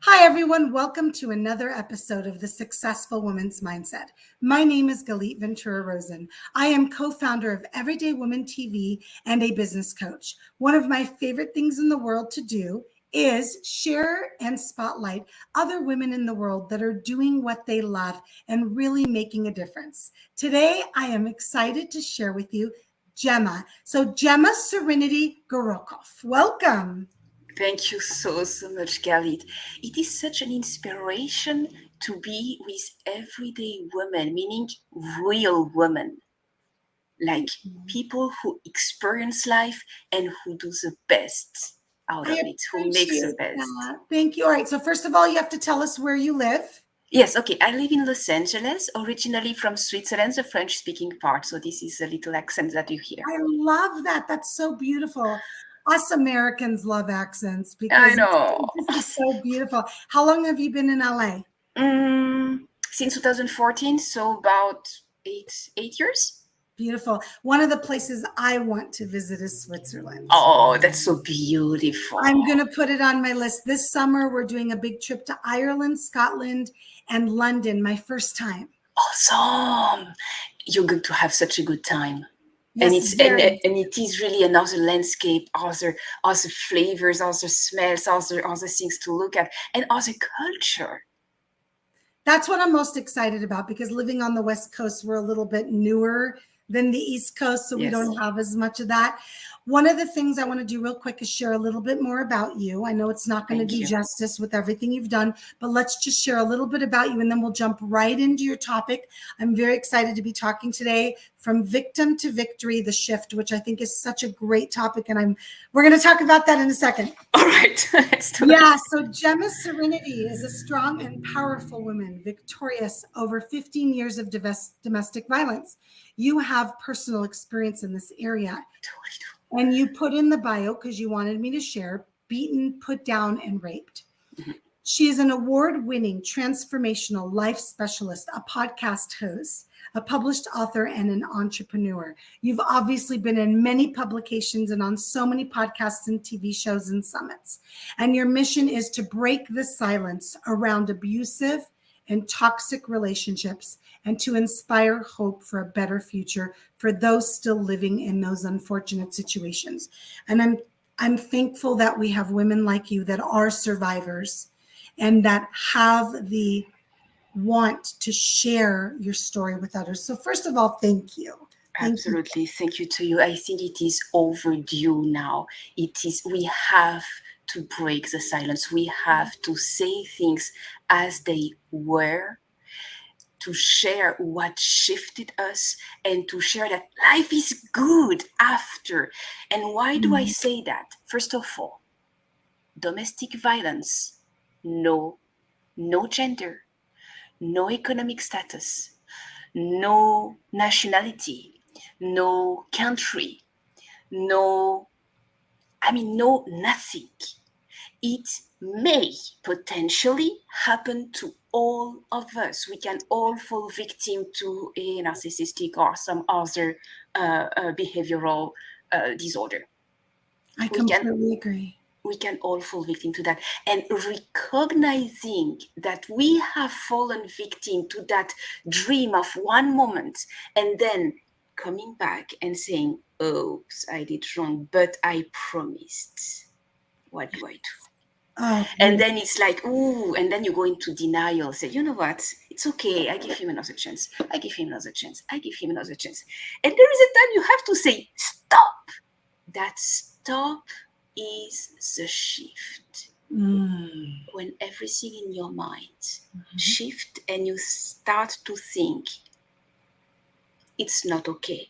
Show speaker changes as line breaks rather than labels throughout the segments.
Hi, everyone. Welcome to another episode of The Successful Woman's Mindset. My name is Galit Ventura-Rozen. I am co-founder of Everyday Woman TV and a business coach. One of my favorite things in the world to do is share and spotlight other women in the world that are doing what they love and really making a difference. Today, I am excited to share with you Gemma. So Gemma Serenity Gorokhoff, welcome.
Thank you so much, Galit. It is such an inspiration to be with everyday women, meaning real women, like people who experience life and who do the best out of
I
it, who makes the
appreciate
best.
that. Thank you. All right. So first of all, you have to tell us where you live.
Yes, okay. I live in Los Angeles, originally from Switzerland, the French-speaking part. So this is a little accent that you hear.
I love that. That's so beautiful. Us Americans love accents
I
because
know.
this is so beautiful. How long have you been in LA?
Since 2014, so about eight years.
Beautiful. One of the places I want to visit is Switzerland.
Oh, that's so beautiful.
I'm going to put it on my list. This summer, we're doing a big trip to Ireland, Scotland, and London, my first time.
Awesome. You're going to have such a good time.
Yes,
and it is really another landscape, other flavors, other smells, other things to look at, and other culture.
That's what I'm most excited about because living on the West Coast, we're a little bit newer than the East Coast, so we don't have as much of that. One of the things I want to do real quick is share a little bit more about you. I know it's not going to do justice with everything you've done, but let's just share a little bit about you and then we'll jump right into your topic. I'm very excited to be talking today from victim to victory, the shift, which I think is such a great topic. And we're going to talk about that in a second.
All right. Let's do
it. So Gemma Serenity is a strong and powerful woman, victorious over 15 years of domestic violence. You have personal experience in this area. And you put in the bio because you wanted me to share, beaten, put down, and raped. Mm-hmm. She is an award-winning transformational life specialist, a podcast host, a published author, and an entrepreneur. You've obviously been in many publications and on so many podcasts and TV shows and summits. And your mission is to break the silence around abusive and toxic relationships and to inspire hope for a better future for those still living in those unfortunate situations. And I'm thankful that we have women like you that are survivors and that have the want to share your story with others. So first of all, thank you.
Absolutely. Thank you to you. I think it is overdue now. We have to break the silence. We have to say things as they were, to share what shifted us, and to share that life is good after. And why do I say that? First of all, domestic violence, no gender, no economic status, no nationality, no country, no nothing. It may potentially happen to all of us. We can all fall victim to a narcissistic or some other behavioral disorder.
I completely agree.
We can all fall victim to that. And recognizing that we have fallen victim to that dream of one moment and then coming back and saying, oops, I did wrong, but I promised. What do I do? And then it's like, ooh, and then you go into denial, say, you know what, it's okay, I give him another chance, I give him another chance, I give him another chance. And there is a time you have to say, stop. That stop is the shift. When everything in your mind shift and you start to think, it's not okay.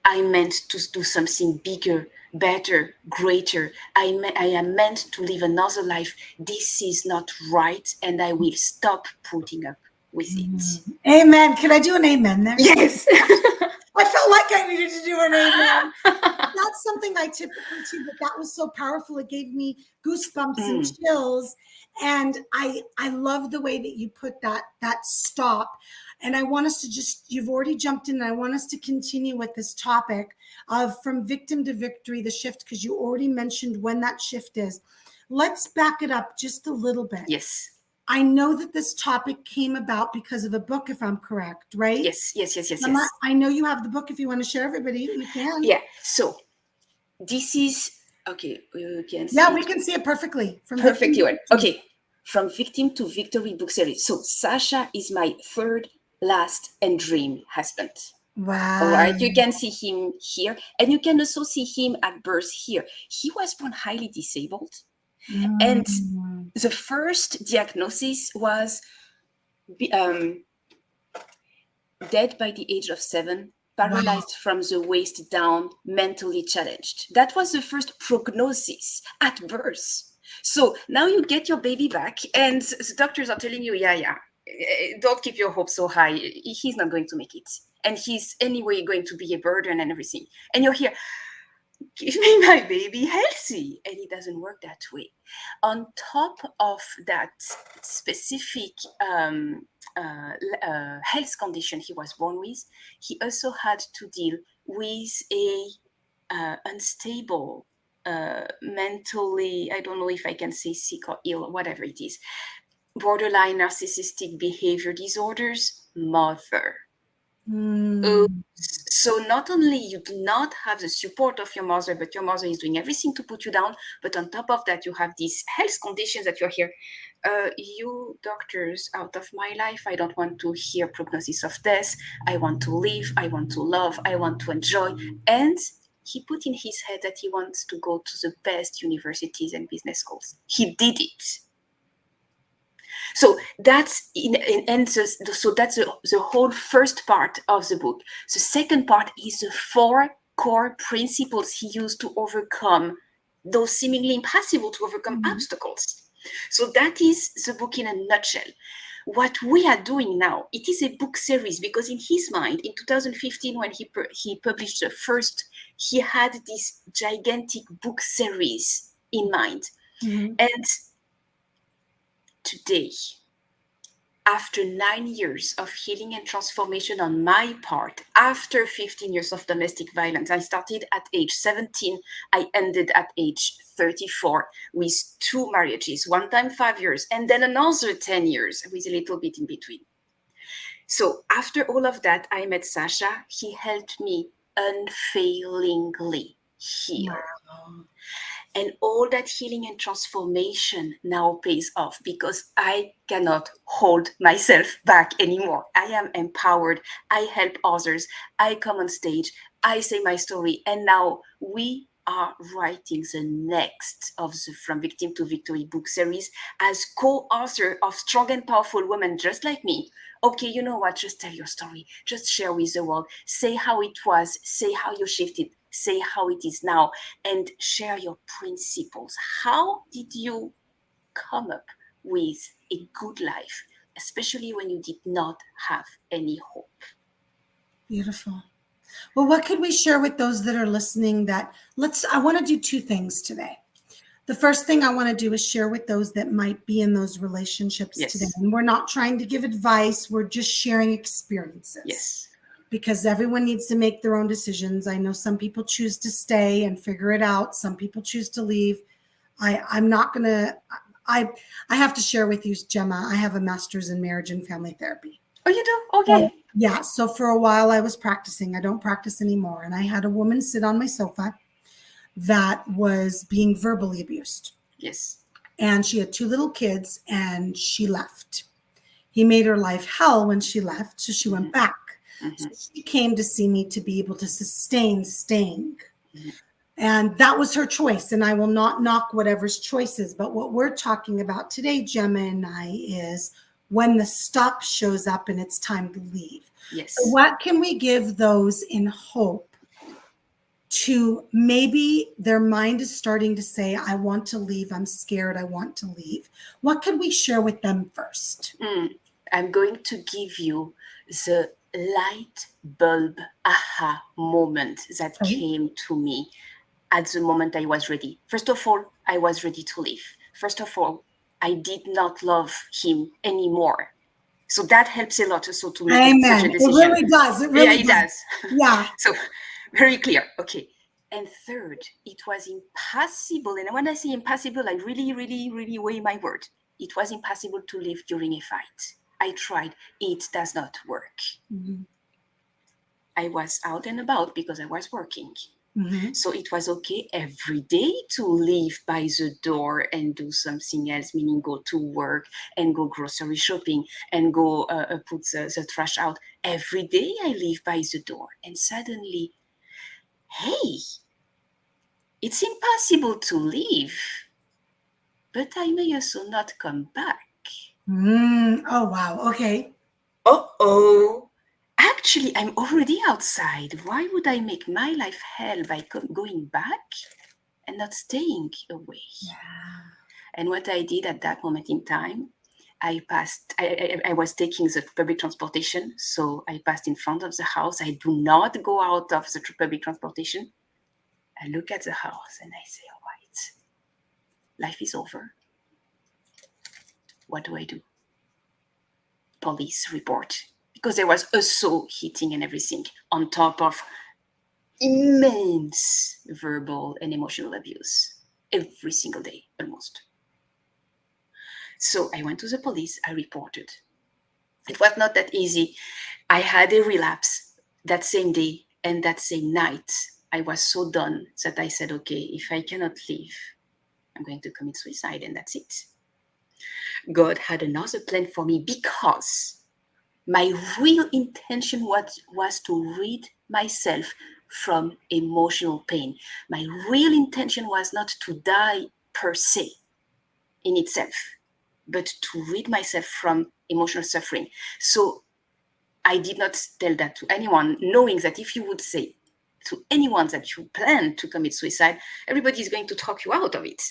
I meant to do something bigger, better, greater. I am meant to live another life. This is not right, and I will stop putting up with it.
Amen. Can I do an amen there?
Yes.
I felt like I needed to do an amen. That's something I typically do, but that was so powerful. It gave me goosebumps and chills. And I love the way that you put that stop. And I want us to you've already jumped in, and I want us to continue with this topic of from victim to victory, the shift, because you already mentioned when that shift is. let's back it up just a little bit.
Yes.
I know that this topic came about because of a book, if I'm correct, right?
Yes.
I know you have the book. If you want to share everybody, you can.
Yeah. So this is okay. You can see.
Yeah, we can see it perfectly.
Perfect. Okay. From Victim to Victory book series. So Sasha is my third, last, and dream husband.
Wow.
All right. You can see him here, and you can also see him at birth here. He was born highly disabled. And the first diagnosis was dead by the age of 7, paralyzed from the waist down, mentally challenged. That was the first prognosis at birth. So now you get your baby back, and the doctors are telling you, don't keep your hopes so high. He's not going to make it. And he's anyway going to be a burden and everything. And you're here, give me my baby healthy. And it doesn't work that way. On top of that specific health condition he was born with, he also had to deal with a unstable, mentally, I don't know if I can say sick or ill, whatever it is, borderline narcissistic behavior disorders mother. So not only you do not have the support of your mother, but your mother is doing everything to put you down. But on top of that, you have these health conditions that you're here. You doctors, out of my life. I don't want to hear prognosis of death. I want to live. I want to love. I want to enjoy. And he put in his head that he wants to go to the best universities and business schools. He did it. So that's so that's the whole first part of the book. The second part is the 4 core principles he used to overcome those seemingly impossible to overcome obstacles. So that is the book in a nutshell. What we are doing now, it is a book series because in his mind, in 2015, when he published the first, he had this gigantic book series in mind. And today, after 9 years of healing and transformation on my part, after 15 years of domestic violence, I started at age 17, I ended at age 34 with 2 marriages, one time 5 years, and then another 10 years with a little bit in between. So after all of that, I met Sasha. He helped me unfailingly heal. Wow. And all that healing and transformation now pays off because I cannot hold myself back anymore. I am empowered. I help others. I come on stage. I say my story. And now we are writing the next of the From Victim to Victory book series as co-author of Strong and Powerful Women just like me. Okay, you know what? Just tell your story. Just share with the world. Say how it was. Say how you shifted. Say how it is now and share your principles. How did you come up with a good life, especially when you did not have any hope?
Beautiful. Well, what could we share with those that are listening I want to do 2 things today. The first thing I want to do is share with those that might be in those relationships today. And we're not trying to give advice. We're just sharing experiences.
Yes.
Because everyone needs to make their own decisions. I know some people choose to stay and figure it out. Some people choose to leave. I'm not going to, I have to share with you, Gemma, I have a master's in marriage and family therapy.
Oh, you do? Okay.
Yeah. So for a while I was practicing. I don't practice anymore. And I had a woman sit on my sofa that was being verbally abused.
Yes.
And she had 2 little kids and she left. He made her life hell when she left. So she went back. So she came to see me to be able to sustain staying. And that was her choice. And I will not knock whatever's choice is. But what we're talking about today, Gemma and I, is when the stop shows up and it's time to leave.
Yes.
So what can we give those in hope to maybe their mind is starting to say, I want to leave. I'm scared. I want to leave. What could we share with them first?
I'm going to give you the light bulb aha moment that came to me at the moment I was ready. First of all, I was ready to leave. First of all, I did not love him anymore. So that helps a lot also to make such a decision.
It really does. It really
does.
Yeah.
So very clear. Okay. And third, it was impossible. And when I say impossible, I really, really, really weigh my word. It was impossible to live during a fight. I tried. It does not work.
Mm-hmm.
I was out and about because I was working.
Mm-hmm.
So it was okay every day to leave by the door and do something else, meaning go to work and go grocery shopping and go put the trash out. Every day I leave by the door. And suddenly, hey, it's impossible to leave, but I may also not come back.
Oh, wow. Okay.
Uh-oh. Actually, I'm already outside. Why would I make my life hell by going back and not staying away?
Yeah.
And what I did at that moment in time, I was taking the public transportation. So I passed in front of the house. I do not go out of the public transportation. I look at the house and I say, all right, life is over. What do I do? Police report. Because there was also hitting and everything on top of immense verbal and emotional abuse every single day, almost. So I went to the police, I reported. It was not that easy. I had a relapse that same day and that same night. I was so done that I said, okay, if I cannot leave, I'm going to commit suicide and that's it. God had another plan for me because my real intention was to rid myself from emotional pain. My real intention was not to die per se in itself, but to rid myself from emotional suffering. So I did not tell that to anyone, knowing that if you would say to anyone that you plan to commit suicide, everybody is going to talk you out of it.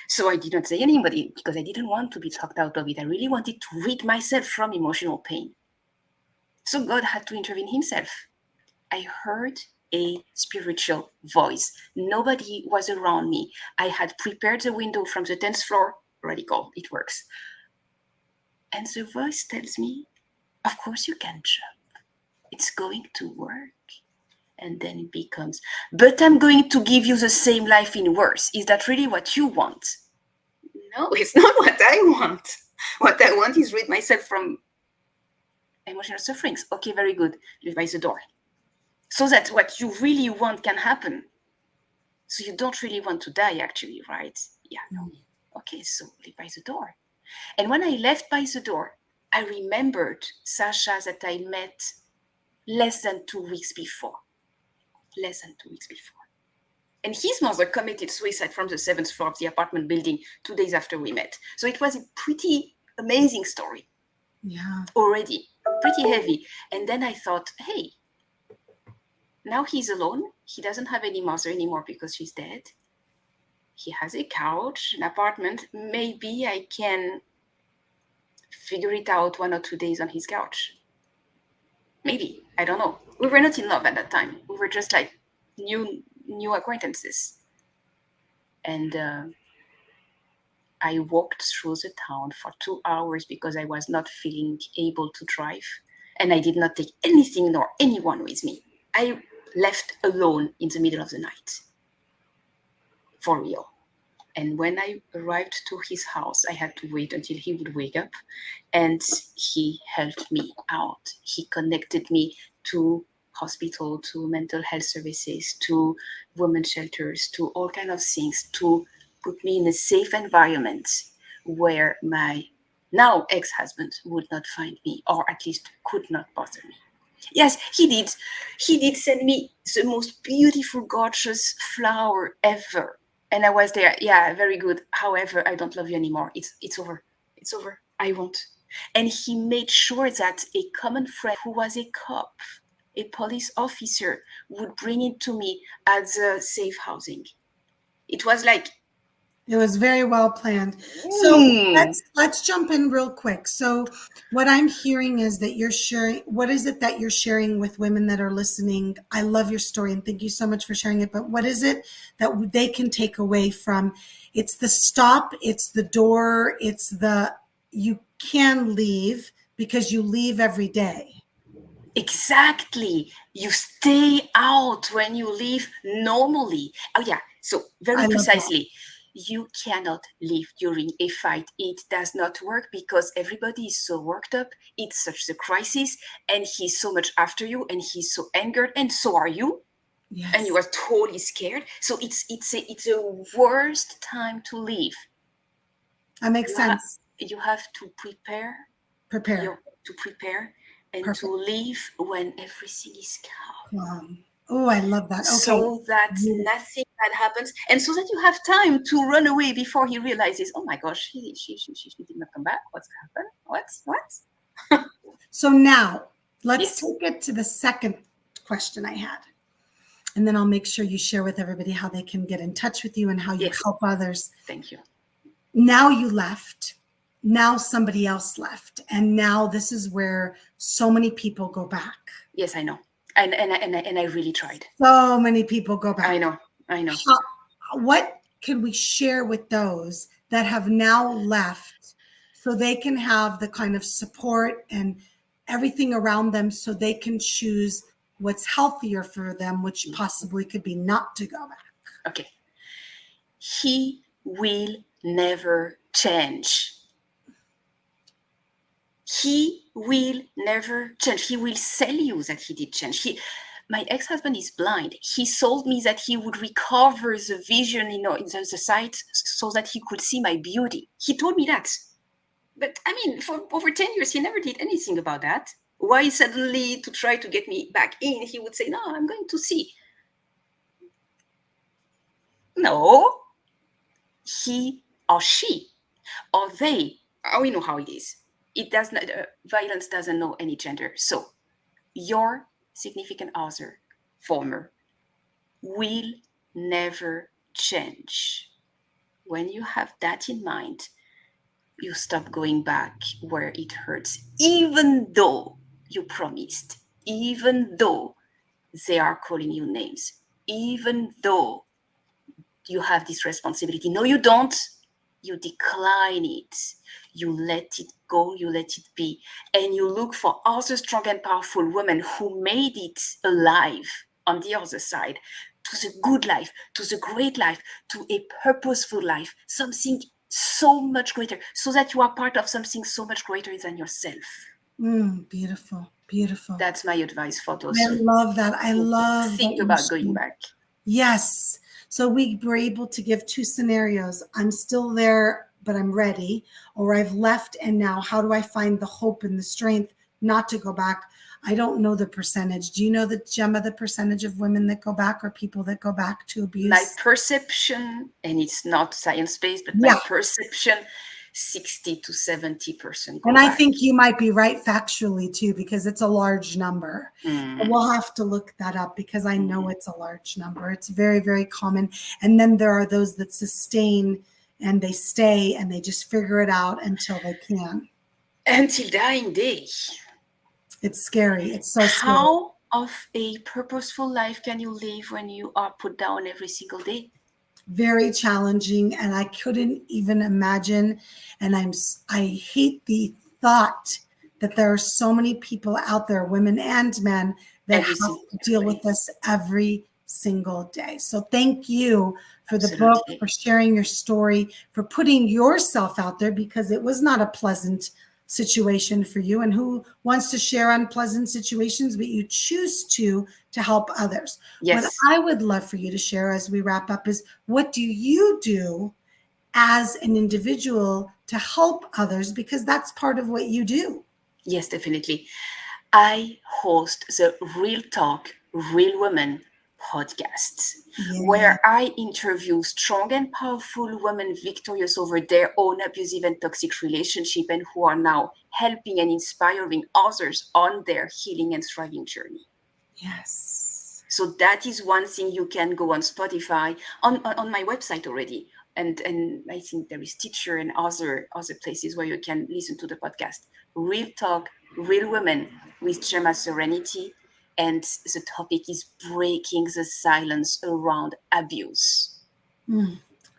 So I did not say anybody because I didn't want to be talked out of it. I really wanted to rid myself from emotional pain. So God had to intervene himself. I heard a spiritual voice. Nobody was around me. I had prepared the window from the 10th floor. Radical, it works. And the voice tells me, of course you can jump. It's going to work. And then it becomes, but I'm going to give you the same life in worse. Is that really what you want? No, it's not what I want. What I want is rid myself from emotional sufferings. Okay, very good. Live by the door. So that what you really want can happen. So you don't really want to die, actually, right? Yeah, no. Okay, so live by the door. And when I left by the door, I remembered Sasha that I met less than 2 weeks before. Less than 2 weeks before. And his mother committed suicide from the 7th floor of the apartment building 2 days after we met. So it was a pretty amazing story.
Yeah.
Already, pretty heavy. And then I thought, hey, now he's alone. He doesn't have any mother anymore because she's dead. He has a couch, an apartment. Maybe I can figure it out 1 or 2 days on his couch. Maybe, I don't know. We were not in love at that time. We were just like new acquaintances. And I walked through the town for 2 hours because I was not feeling able to drive. And I did not take anything nor anyone with me. I left alone in the middle of the night. For real. And when I arrived to his house, I had to wait until he would wake up. And he helped me out. He connected me to hospital, to mental health services, to women's shelters, to all kinds of things, to put me in a safe environment where my now ex-husband would not find me, or at least could not bother me. Yes, he did. He did send me the most beautiful, gorgeous flower ever. And I was there. Yeah, very good. However, I don't love you anymore. It's over. It's over. I won't. And he made sure that a common friend who was a cop, a police officer, would bring it to me at the safe housing. It was like,
It was very well planned. So let's jump in real quick. So what I'm hearing is that you're sharing, what is it that you're sharing with women that are listening? I love your story and thank you so much for sharing it. But what is it that they can take away from? It's the stop, it's the door, it's the, you can leave because you leave every day.
Exactly. You stay out when you live normally. Oh, yeah. So, very
I love that.
precisely, you cannot live during a fight. It does not work because everybody is so worked up. It's such a crisis, and he's so much after you, and he's so angered, and so are you. And you
Yes,
are totally scared. So it's a worst time to live.
that makes
You have
sense.
you have to prepare
Prepare.
your to prepare and to
Perfect.
leave when everything is calm,
Oh, I love that. Okay.
so that
You-
nothing bad happens, and so that you have time to run away before he realizes, oh my gosh, she did not come back. What's happened? What?
So now let's
Yes,
take it to the second question I had. And then I'll make sure you share with everybody how they can get in touch with you and how you
yes,
help others.
thank you.
Now you left. Now somebody else left. And now this is where so many people go back.
Yes, I know, and I really tried.
So many people go
I
back.
know, I know.
What can we share with those that have now left so they can have the kind of support and everything around them so they can choose what's healthier for them, which possibly could be not to go back?
Okay, he will never change. He will never change. He will sell you that he did change. My ex-husband is blind. He sold me that he would recover the vision, in the sight, so that he could see my beauty. He told me that. But I mean, for over 10 years, he never did anything about that. Why suddenly, to try to get me back in, he would say, no, I'm going to see. No, he or she or they, we know how it is. It does not, violence doesn't know any gender. So your significant other, former, will never change. When you have that in mind, you stop going back where it hurts, even though you promised, even though they are calling you names, even though you have this responsibility. No, you don't. You decline it. You let it go. You let it be. And you look for other strong and powerful women who made it alive on the other side, to the good life, to the great life, to a purposeful life, something so much greater, so that you are part of something so much greater than yourself.
Beautiful, beautiful.
That's my advice for
I
those
love that. I
who
love that
think
you
about going
shared.
back.
Yes. So we were able to give two scenarios. I'm still there, but I'm ready, or I've left and now how do I find the hope and the strength not to go back? I don't know the percentage. Do you know the Gemma, the percentage of women that go back or people that go back to
My
abuse?
perception, and it's not science-based, but my
Yeah.
perception, 60 to 70%
And
go
I
back.
think you might be right factually too, because it's a large number.
Mm.
We'll have to look that up because I know it's a large number. It's very, very common. And then there are those that sustain and they stay and they just figure it out until they can.
Until dying day.
It's scary. It's so scary.
How of a purposeful life can you live when you are put down every single day?
Very challenging. And I couldn't even imagine. And I hate the thought that there are so many people out there, women and men, that
Every
have
single
to deal with
day.
this every single day. So thank you for the book,
Absolutely.
for sharing your story, for putting yourself out there, because it was not a pleasant situation for you. And who wants to share unpleasant situations, but you choose to help others. What
Yes.
I would love for you to share as we wrap up is, what do you do as an individual to help others? Because that's part of what you do.
Yes, definitely. I host the Real Talk, Real Women podcast,
Yeah.
where I interview strong and powerful women victorious over their own abusive and toxic relationship and who are now helping and inspiring others on their healing and thriving journey.
Yes.
So that is one thing. You can go on Spotify, on my website already. And I think there is Teacher and other places where you can listen to the podcast. Real Talk, Real Women with Gemma Serenity. And the topic is breaking the silence around abuse.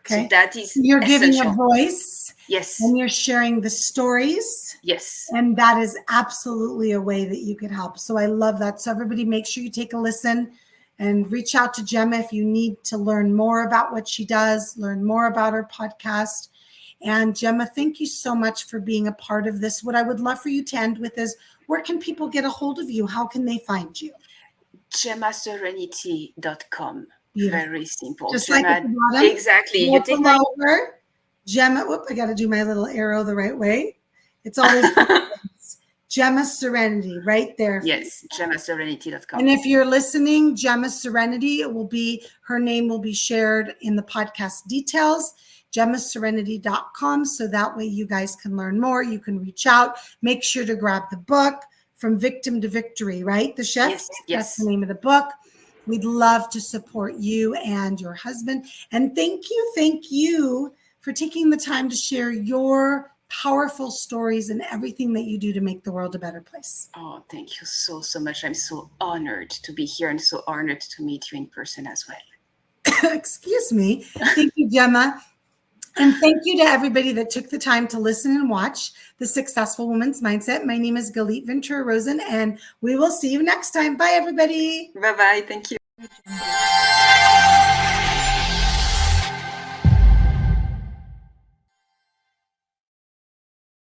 Okay.
So that is
You're giving a
essential.
voice.
Yes.
And you're sharing the stories.
Yes.
And that is absolutely a way that you could help. So I love that. So everybody make sure you take a listen and reach out to Gemma if you need to learn more about what she does, learn more about her podcast. And Gemma, thank you so much for being a part of this. What I would love for you to end with is, where can people get a hold of you? How can they find you?
GemmaSerenity.com.
Beautiful.
Very simple.
Just
Gemma,
like at the bottom.
exactly. You take my
over. Gemma, whoop, I got to do my little arrow the right way. It's always Gemma Serenity right there.
Yes, GemmaSerenity.com.
And if you're listening, Gemma Serenity, it will be, her name will be shared in the podcast details, gemmaserenity.com. So that way you guys can learn more. You can reach out. Make sure to grab the book, From Victim to Victory, right? The Chef.
Yes,
That's the name of the book. We'd love to support you and your husband. And thank you for taking the time to share your powerful stories and everything that you do to make the world a better place.
Oh, thank you so much. I'm so honored to be here and so honored to meet you in person as well.
Excuse me. Thank you, Gemma. And thank you to everybody that took the time to listen and watch The Successful Woman's Mindset. My name is Galit Ventura-Rozen, and we will see you next time. Bye, everybody.
Bye-bye. Thank you.